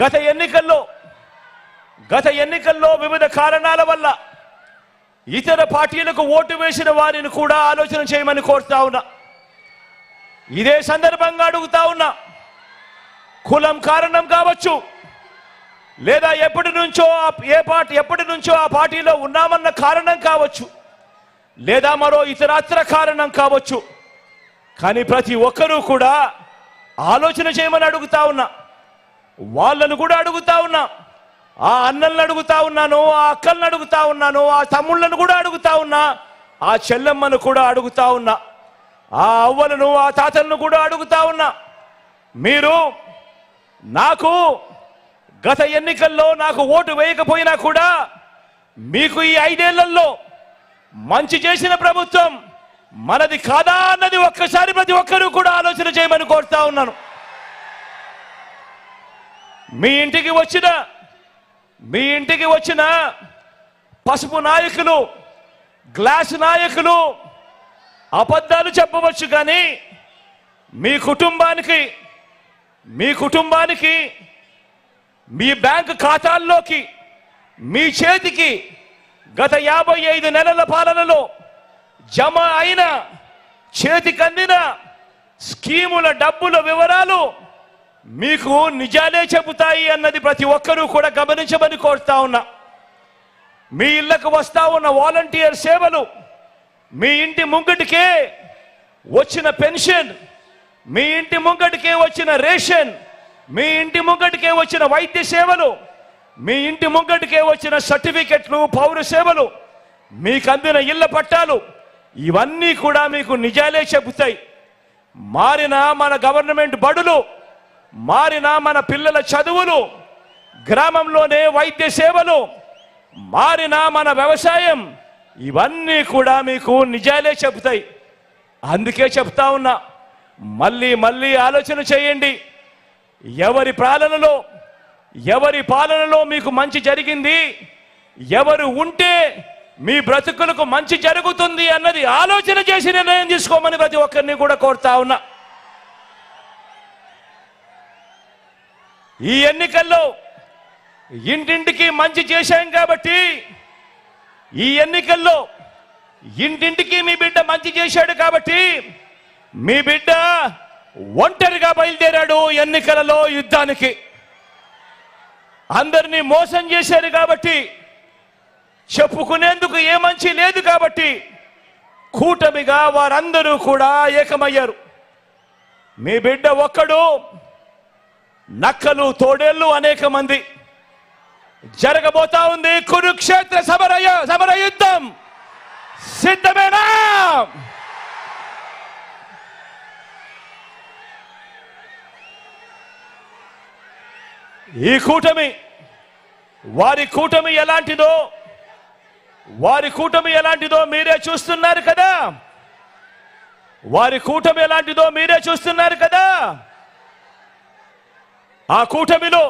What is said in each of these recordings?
గత ఎన్నికల్లో వివిధ కారణాల వల్ల ఇతర పార్టీలకు ఓటు వేసిన వారిని కూడా ఆలోచన చేయమని కోరుతా ఉన్నా. ఇదే సందర్భంగా అడుగుతా ఉన్నా, కులం కారణం కావచ్చు, లేదా ఎప్పటి నుంచో ఆ పార్టీలో ఉన్నామన్న కారణం కావచ్చు, లేదా మరో ఇతరత్ర కారణం కావచ్చు. కానీ ప్రతి ఒక్కరూ కూడా ఆలోచన చేయమని అడుగుతా ఉన్నా. వాళ్ళను కూడా అడుగుతా ఉన్నా, ఆ అన్నలను అడుగుతా ఉన్నాను, ఆ అక్కలను అడుగుతా ఉన్నాను, ఆ తమ్ముళ్ళను కూడా అడుగుతా ఉన్నా, ఆ చెల్లెమ్మను కూడా అడుగుతా ఉన్నా, ఆ అవ్వలను ఆ తాతలను కూడా అడుగుతా ఉన్నా. మీరు నాకు గత ఎన్నికల్లో నాకు ఓటు వేయకపోయినా కూడా మీకు ఈ 5 ఏళ్లలో మంచి చేసిన ప్రభుత్వం మనది కాదా అన్నది ఒక్కసారి ప్రతి ఒక్కరూ కూడా ఆలోచన చేయమని కోరుతా ఉన్నాను. మీ ఇంటికి వచ్చిన పసుపు నాయకులు, గ్లాస్ నాయకులు అబద్ధాలు చెప్పవచ్చు, కానీ మీ కుటుంబానికి మీ బ్యాంకు ఖాతాల్లోకి మీ చేతికి గత 55 నెలల పాలనలో జమ అయిన చేతికందిన స్కీముల డబ్బుల వివరాలు మీకు నిజాలే చెబుతాయి అన్నది ప్రతి ఒక్కరూ కూడా గమనించమని కోరుతా ఉన్నా. మీ ఇళ్లకు వస్తా ఉన్న వాలంటీర్ సేవలు, మీ ఇంటి ముంగటికే వచ్చిన పెన్షన్, మీ ఇంటి ముంగటికే వచ్చిన రేషన్, మీ ఇంటి ముంగటికే వచ్చిన వైద్య సేవలు, మీ ఇంటి ముంగటికే వచ్చిన సర్టిఫికెట్లు, పౌర సేవలు, మీకు అందిన ఇళ్ల పట్టాలు, ఇవన్నీ కూడా మీకు నిజాలే చెబుతాయి. మారిన మన గవర్నమెంట్ బడులు, మారిన మన పిల్లల చదువులు, గ్రామంలోనే వైద్య సేవలు, మారిన మన వ్యవసాయం, ఇవన్నీ కూడా మీకు నిజాలే చెబుతాయి. అందుకే చెప్తా ఉన్నా, మళ్ళీ ఆలోచన చేయండి. ఎవరి పాలనలో మీకు మంచి జరిగింది, ఎవరు ఉంటే మీ బ్రతుకులకు మంచి జరుగుతుంది అన్నది ఆలోచన చేసి నిర్ణయం తీసుకోమని ప్రతి ఒక్కరిని కూడా కోరుతా ఉన్నా. ఈ ఎన్నికల్లో ఇంటింటికి మంచి చేశాం కాబట్టి, ఈ ఎన్నికల్లో ఇంటింటికి మీ బిడ్డ మంచి చేశాడు కాబట్టి, మీ బిడ్డ ఒంటరిగా బయలుదేరాడు ఎన్నికలలో యుద్ధానికి. అందరినీ మోసం చేశారు కాబట్టి, చెప్పుకునేందుకు ఏ మంచి లేదు కాబట్టి కూటమిగా వారందరూ కూడా ఏకమయ్యారు. మీ బిడ్డ ఒక్కడు, నక్కలు తోడేళ్లు అనేక మంది. జరగబోతా ఉంది కురుక్షేత్ర సమర యుద్ధం. సిద్ధమేనా? ఈ కూటమి, వారి కూటమి ఎలాంటిదో మీరే చూస్తున్నారు కదా. ఆ కూటమిలో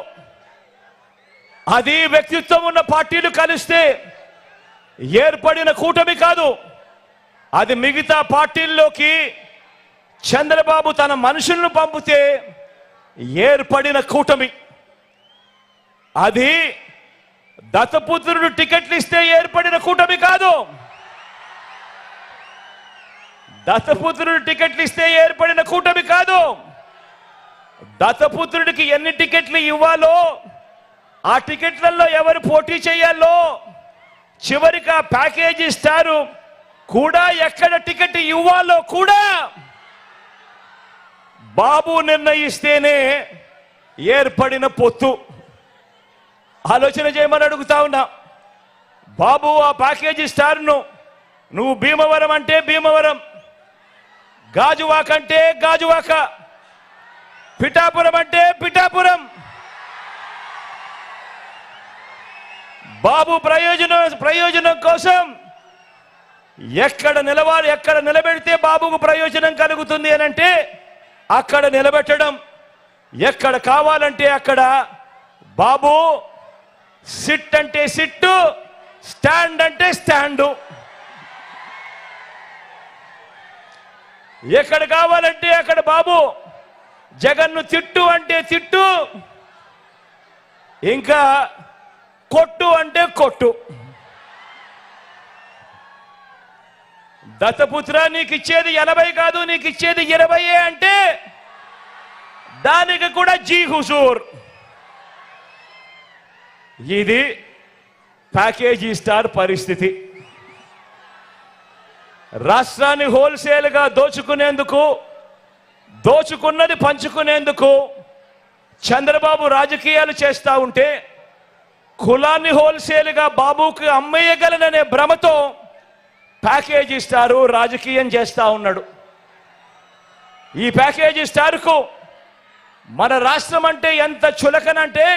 అది వ్యక్తిత్వం ఉన్న పార్టీలు కలిస్తే ఏర్పడిన కూటమి కాదు. అది మిగతా పార్టీల్లోకి చంద్రబాబు తన మనుషులను పంపితే ఏర్పడిన కూటమి. అది దత్తపుత్రుడు టికెట్లు ఇస్తే ఏర్పడిన కూటమి కాదు. దత్తపుత్రుడు టికెట్లు ఇస్తే ఏర్పడిన కూటమి కాదు. దత్తపుత్రుడికి ఎన్ని టికెట్లు ఇవ్వాలో, ఆ టికెట్లలో ఎవరు పోటీ చేయాలో, చివరికి ఆ ప్యాకేజీ స్టారు కూడా ఎక్కడ టికెట్ ఇవ్వాలో కూడా బాబు నిర్ణయిస్తేనే ఏర్పడిన పొత్తు. ఆలోచన చేయమని అడుగుతా ఉన్నా. బాబు ఆ ప్యాకేజీ స్టార్ను నువ్వు భీమవరం అంటే భీమవరం, గాజువాక అంటే గాజువాక, పిఠాపురం అంటే పిఠాపురం. బాబు ప్రయోజనం కోసం ఎక్కడ నిలబెడితే బాబుకు ప్రయోజనం కలుగుతుంది అని అంటే అక్కడ నిలబెట్టడం. ఎక్కడ కావాలంటే అక్కడ బాబు సిట్ అంటే సిట్టు, స్టాండ్ అంటే స్టాండు. ఎక్కడ కావాలంటే అక్కడ బాబు జగన్ను తిట్టు అంటే తిట్టు, ఇంకా కొట్టు అంటే కొట్టు. దత్తపుత్ర నీకు ఇచ్చేది 80 కాదు, నీకు ఇచ్చేది 20 అంటే దానికి కూడా జీ హుజూర్. ఇది ప్యాకేజీ స్టార్ పరిస్థితి. రాష్ట్రాన్ని హోల్సేల్గా దోచుకునేందుకు, దోచుకున్నది పంచుకునేందుకు చంద్రబాబు రాజకీయాలు చేస్తా ఉంటే, కులాన్ని హోల్సేల్గా బాబుకి అమ్మేయగలననే భ్రమతో ప్యాకేజీ స్టారు రాజకీయం చేస్తా ఉన్నాడు. ఈ ప్యాకేజీ స్టార్కు మన రాష్ట్రం అంటే ఎంత చులకనంటే,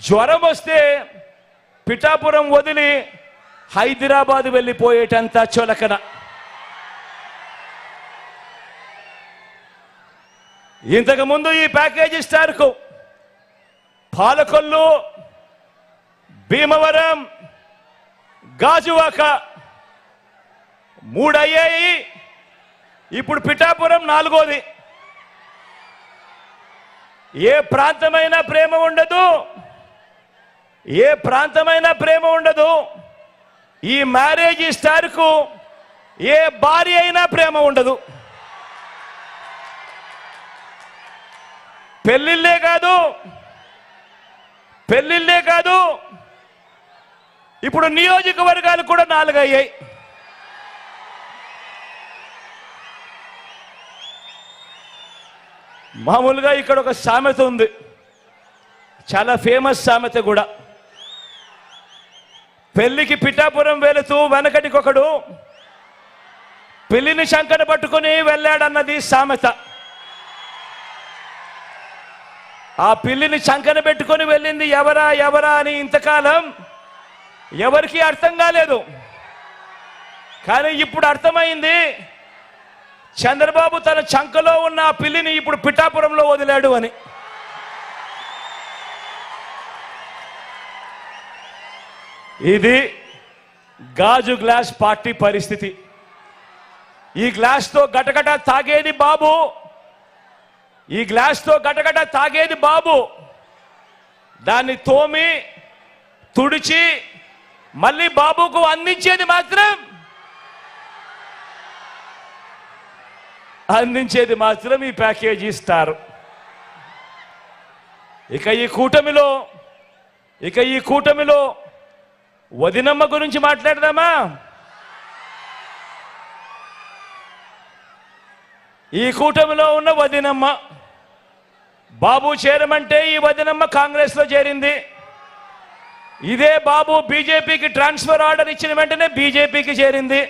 జ్వరం వస్తే పిఠాపురం వదిలి హైదరాబాద్ వెళ్ళిపోయేటంత చులకన. ఇంతకుముందు ఈ ప్యాకేజీ స్టార్కు పాలకొల్లు, భీమవరం, గాజువాక 3 అయ్యాయి. ఇప్పుడు పిఠాపురం 4వది. ఏ ప్రాంతమైనా ప్రేమ ఉండదు, ఏ ప్రాంతమైనా ప్రేమ ఉండదు. ఈ మ్యారేజ్ స్టార్కు ఏ భార్య అయినా ప్రేమ ఉండదు. పెళ్ళిళ్ళే కాదు, ఇప్పుడు నియోజకవర్గాలు కూడా 4 అయ్యాయి. మామూలుగా ఇక్కడ ఒక సామెత ఉంది, చాలా ఫేమస్ సామెత కూడా. పెళ్లికి పిఠాపురం వెళుతూ వెనకటికొకడు పెళ్లిని శంకర పట్టుకుని వెళ్ళాడన్నది సామెత. ఆ పిల్లిని చంకన పెట్టుకొని వెళ్ళింది ఎవరా అని ఇంతకాలం ఎవరికి అర్థం కాలేదు. కానీ ఇప్పుడు అర్థమైంది, చంద్రబాబు తన చంకలో ఉన్న ఆ పిల్లిని ఇప్పుడు పిఠాపురంలో వదిలాడు అని. ఇది గాజు గ్లాస్ పార్టీ పరిస్థితి. ఈ గ్లాస్తో గటగట తాగేది బాబు, ఈ గ్లాస్తో గటగట తాగేది బాబు. దాన్ని తోమి తుడిచి మళ్ళీ బాబుకు అందించేది మాత్రం ఈ ప్యాకేజీ స్టార్. ఇక ఈ కూటమిలో వదినమ్మ గురించి మాట్లాడదామా? ఈ కూటమిలో ఉన్న వదినమ్మ, బాబు చేరమంటే ఈ వదినమ్మ కాంగ్రెస్ లో చేరింది. ఇదే బాబు బీజేపీకి ట్రాన్స్ఫర్ ఆర్డర్ ఇచ్చిన వెంటనే బీజేపీకి చేరింది.